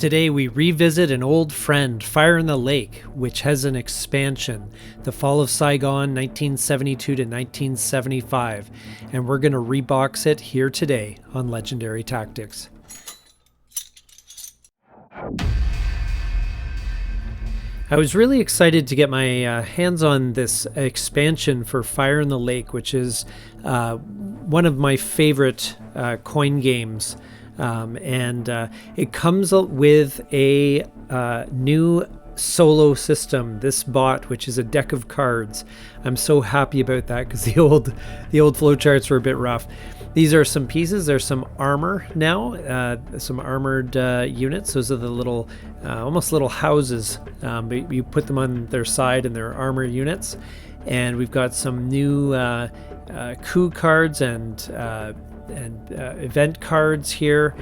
Today we revisit an old friend, Fire in the Lake, which has an expansion, the Fall of Saigon 1972 to 1975, and we're going to rebox it here today on Legendary Tactics. I was really excited to get my hands on this expansion for Fire in the Lake, which is one of my favorite coin games. It comes with a new solo system, this bot, which is a deck of cards. I'm so happy about that because the old flowcharts were a bit rough. These are some pieces. There's some armor now, some armored units. Those are the little, almost little houses. But you put them on their side and they're armor units. And we've got some new coup cards and event cards here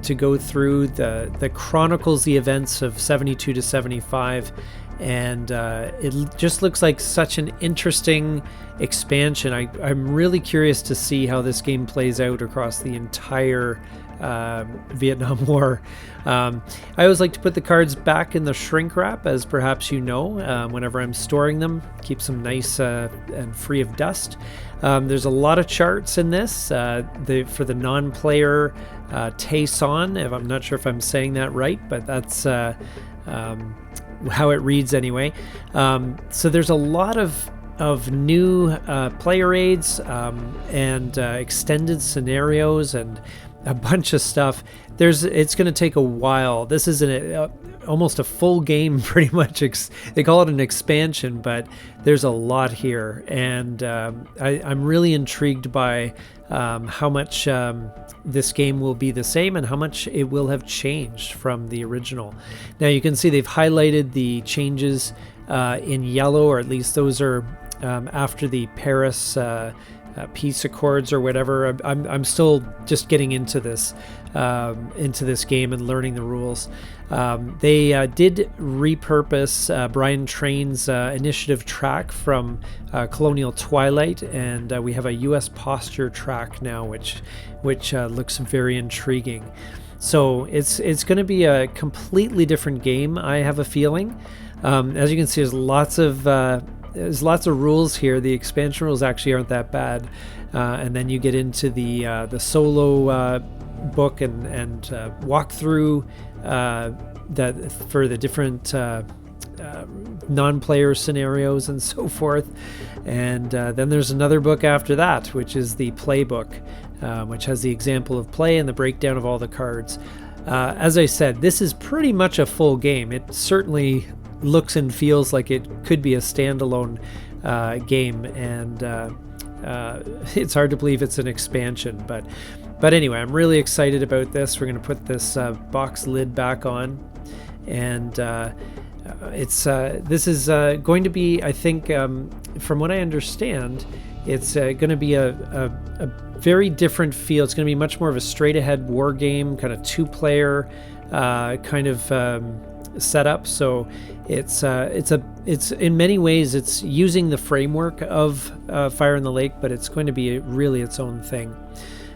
to go through. The chronicles the events of 72 to 75, and it just looks like such an interesting expansion. I'm really curious to see how this game plays out across the entire Vietnam War. I always like to put the cards back in the shrink wrap, as perhaps you know, whenever I'm storing them. Keeps them nice and free of dust. There's a lot of charts in this for the non-player Thieu. I'm not sure if I'm saying that right, but that's how it reads anyway. So there's a lot of new player aids and extended scenarios and a bunch of stuff. It's going to take a while. This is almost a full game, pretty much. They call it an expansion, but there's a lot here, and I'm really intrigued by how much this game will be the same and how much it will have changed from the original. Now you can see they've highlighted the changes in yellow, or at least those are after the Paris peace accords or whatever. I'm still just getting into this game and learning the rules. They did repurpose Brian Train's initiative track from Colonial Twilight, and we have a U.S. posture track now, which looks very intriguing. So it's going to be a completely different game, I have a feeling. As you can see, there's lots of rules here. The expansion rules actually aren't that bad, and then you get into the solo book and walk through for the different non-player scenarios and so forth. And then there's another book after that, which is the playbook, which has the example of play and the breakdown of all the cards. As I said, this is pretty much a full game. It certainly looks and feels like it could be a standalone game, and it's hard to believe it's an expansion, but anyway, I'm really excited about this. We're going to put this box lid back on, and this is going to be, I think, from what I understand, it's going to be a very different feel. It's going to be much more of a straight ahead war game, kind of two-player kind of setup. So it's in many ways it's using the framework of Fire in the Lake, but it's going to be really its own thing.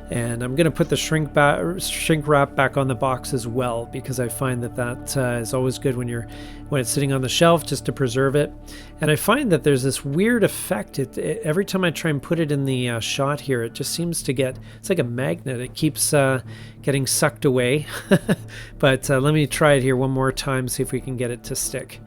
And I'm going to put the shrink wrap back on the box as well, because I find that is always good when it's sitting on the shelf, just to preserve it. And I find that there's this weird effect. Every time I try and put it in the shot here, it just seems to it's like a magnet. It keeps getting sucked away. But let me try it here one more time, see if we can get it to stick.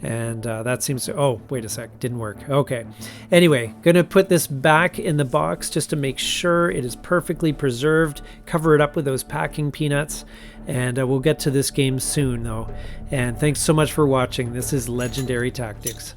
And that seems to, oh, wait a sec, didn't work. Okay. Anyway, gonna put this back in the box just to make sure it is perfectly preserved, cover it up with those packing peanuts, and we'll get to this game soon though. And thanks so much for watching. This is Legendary Tactics.